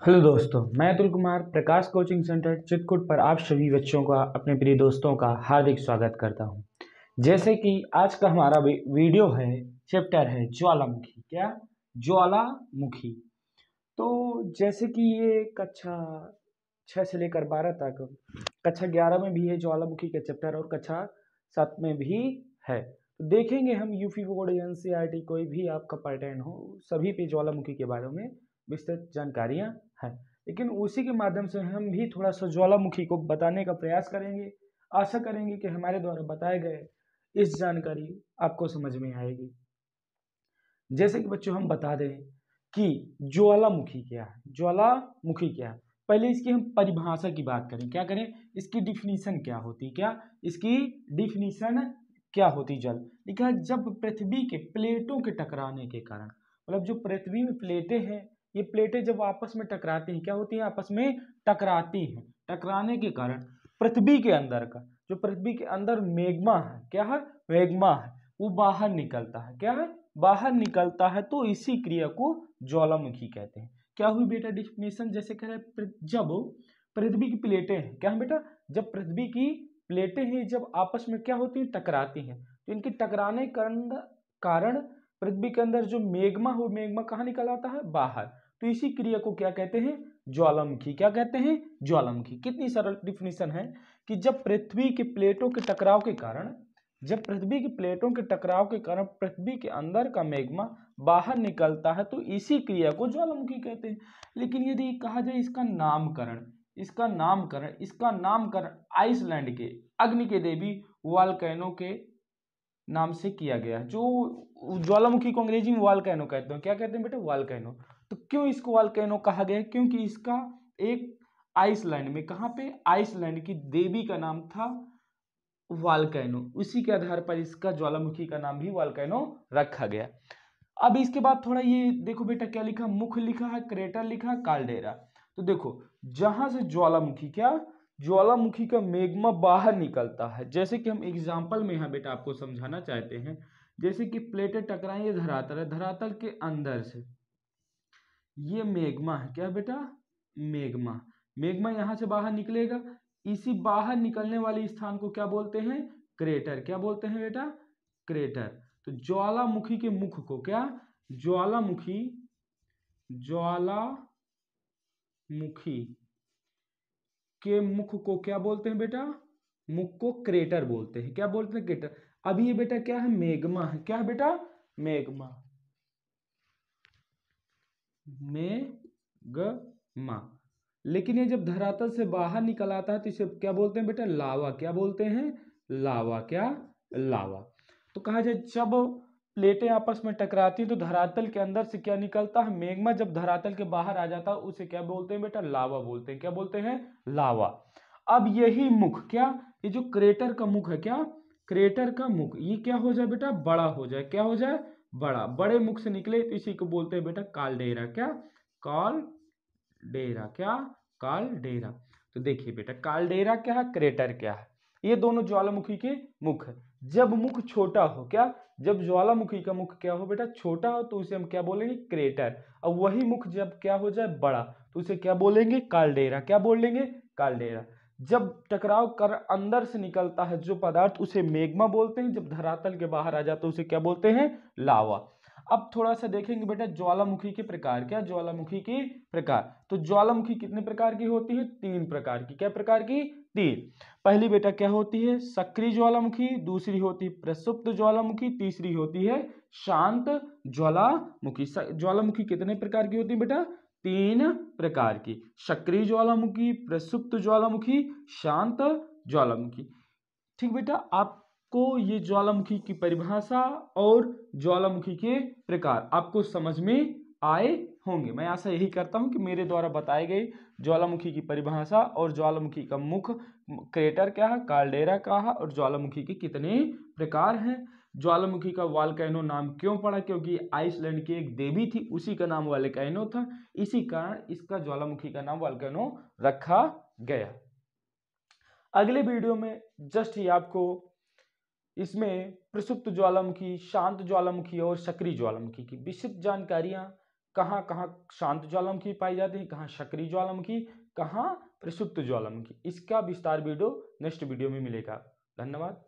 Hello दोस्तों, मैं अतुल कुमार प्रकाश coaching centre Chitrakoot पर आप सभी बच्चों का अपने प्रिय दोस्तों का हार्दिक स्वागत करता हूं। जैसे कि आज का हमारा वीडियो है, चैप्टर है ज्वालामुखी। क्या? ज्वालामुखी। तो जैसे कि ये कक्षा 6 से लेकर 12 तक, कक्षा 11 में भी है ज्वालामुखी का चैप्टर और कक्षा 7 में भी है। तो देखेंगे हम यूपी बोर्ड एनसीईआरटी कोई भी आपका पैटर्न हो, सभी पे ज्वालामुखी के बारे में विस्तृत जानकारियां हैं। लेकिन उसी के माध्यम से हम भी थोड़ा सा ज्वालामुखी को बताने का प्रयास करेंगे। आशा करेंगे कि हमारे द्वारा बताए गए इस जानकारी आपको समझ में आएगी। जैसे कि बच्चों हम बता दें कि ज्वालामुखी क्या है। ज्वालामुखी क्या है, पहले इसकी हम परिभाषा की बात करें। क्या करें? इसकी डिफिनीशन क्या होती? क्या इसकी डिफिनीशन क्या होती? जल लिखा है, जब पृथ्वी के प्लेटों के टकराने के कारण, मतलब जो पृथ्वी में प्लेटें हैं, ये प्लेटें जब आपस में टकराती हैं, क्या होती हैं? आपस में टकराती हैं। टकराने के कारण पृथ्वी के अंदर का, जो पृथ्वी के अंदर मैग्मा है, क्या है? मैग्मा है, वो बाहर निकलता है। क्या है? बाहर निकलता है। तो इसी क्रिया को ज्वालामुखी कहते हैं। क्या हुई बेटा डिफिनेशन? जैसे कह रहे जब पृथ्वी की प्लेटें हैं, क्या है बेटा? जब पृथ्वी की प्लेटें हैं, जब आपस में क्या होती हैं? टकराती हैं। तो इनके टकराने कारण पृथ्वी के अंदर जो मैग्मा हो, मैग्मा कहाँ निकल आता है? बाहर। तो इसी क्रिया को क्या कहते हैं? ज्वालामुखी। क्या कहते हैं? ज्वालामुखी। कितनी सरल डिफिनेशन है कि जब पृथ्वी के प्लेटों के टकराव के कारण, जब पृथ्वी की प्लेटों के टकराव के कारण पृथ्वी के अंदर का मैग्मा बाहर निकलता है, तो इसी क्रिया को ज्वालामुखी कहते हैं। लेकिन यदि कहा जाए इसका नामकरण आइसलैंड के अग्नि के देवी वॉल्केनो के नाम से किया गया है। जो ज्वालामुखी को अंग्रेजी में वॉल्केनो कहते हैं। क्या कहते हैं बेटा? वॉल्केनो। तो क्यों इसको वॉल्केनो कहा गया है? क्योंकि इसका एक आइसलैंड में, कहाँ पे? आइसलैंड की देवी का नाम था वॉल्केनो। उसी के आधार पर इसका ज्वालामुखी का नाम भी वॉल्केनो रखा गया। अब इसके बाद थोड़ा ये देखो बेटा, क्या लिखा? मुख लिखा है, क्रेटर लिखा है, काल्डेरा। तो देखो, जहां से ज्वालामुखी, क्या ज्वालामुखी का मैग्मा बाहर निकलता है, जैसे कि हम एग्जांपल में यहाँ बेटा आपको समझाना चाहते हैं। जैसे कि प्लेटें टकराएं, ये धरातल है, धरातल के अंदर से ये मैग्मा है। क्या बेटा? मैग्मा। मैग्मा यहां से बाहर निकलेगा। इसी बाहर निकलने वाले स्थान को क्या बोलते हैं? क्रेटर। क्या बोलते हैं बेटा? क्रेटर। तो ज्वालामुखी के मुख को क्या? ज्वालामुखी ज्वालामुखी के मुख को क्या बोलते हैं बेटा? मुख को क्रेटर बोलते हैं। क्या बोलते हैं? क्रेटर। अभी ये बेटा क्या है? मैग्मा है। क्या है बेटा? मैग्मा। मैग्मा। लेकिन ये जब धरातल से बाहर निकल आता है तो इसे क्या बोलते हैं बेटा? लावा। क्या बोलते हैं? लावा। क्या? लावा। तो कहा जाए, जब प्लेटें आपस में टकराती हैं तो धरातल के अंदर से क्या निकलता है? मैग्मा। जब धरातल के बाहर आ जाता है उसे क्या बोलते हैं बेटा? लावा बोलते हैं। क्या बोलते हैं? लावा। अब यही मुख, क्या ये जो क्रेटर का मुख है, क्या क्रेटर का मुख, ये क्या हो जाए बेटा? बड़ा हो जाए। क्या हो जाए? बड़ा। बड़े मुख से निकले तो इसी को बोलते हैं बेटा कालडेरा। क्या? कालडेरा। क्या? कालडेरा। तो देखिए बेटा, कालडेरा क्या है, क्रेटर क्या है? ये दोनों ज्वालामुखी के मुख है। जब मुख छोटा हो, क्या जब ज्वालामुखी का मुख क्या हो बेटा? छोटा हो, तो उसे हम क्या बोलेंगे? क्रेटर। और वही मुख जब क्या हो जाए? बड़ा, तो उसे क्या बोलेंगे? कालडेरा। क्या बोलेंगे? कालडेरा। जब टकराव कर अंदर से निकलता है जो पदार्थ, उसे मैग्मा बोलते हैं। जब धरातल के बाहर आ जाता है उसे क्या बोलते हैं? लावा। अब थोड़ा सा देखेंगे बेटा ज्वालामुखी के प्रकार। क्या? ज्वालामुखी के प्रकार। तो ज्वालामुखी कितने प्रकार की होती है? 3 प्रकार की। क्या प्रकार की? 3। पहली बेटा क्या होती है? सक्रिय ज्वालामुखी। दूसरी होती है प्रसुप्त ज्वालामुखी। तीसरी होती है शांत ज्वालामुखी। ज्वालामुखी कितने प्रकार की होती है बेटा? 3 प्रकार की। सक्रिय ज्वालामुखी, प्रसुप्त ज्वालामुखी, शांत ज्वालामुखी। ठीक बेटा, आपको ये ज्वालामुखी की परिभाषा और ज्वालामुखी के प्रकार आपको समझ में आए होंगे। मैं आशा यही करता हूं कि मेरे द्वारा बताए गए ज्वालामुखी की परिभाषा और ज्वालामुखी का मुख क्रेटर क्या है, काल्डेरा क्या है, और ज्वालामुखी के कितने प्रकार हैं। ज्वालामुखी का वॉल्केनो नाम क्यों पड़ा? क्योंकि आइसलैंड की एक देवी थी, उसी का नाम वॉल्केनो था। इसी कारण इसका ज्वालामुखी का नाम वॉल्केनो रखा गया। अगले वीडियो में जस्ट ही आपको इसमें प्रसुप्त ज्वालामुखी, शांत ज्वालामुखी और सक्रिय ज्वालामुखी की विस्तृत जानकारियां कहाँ कहाँ शांत ज्वालामुखी पाई जाती है, कहाँ सक्रिय ज्वालामुखी, कहाँ प्रसुप्त ज्वालामुखी। इसका विस्तार वीडियो नेक्स्ट वीडियो में मिलेगा। धन्यवाद।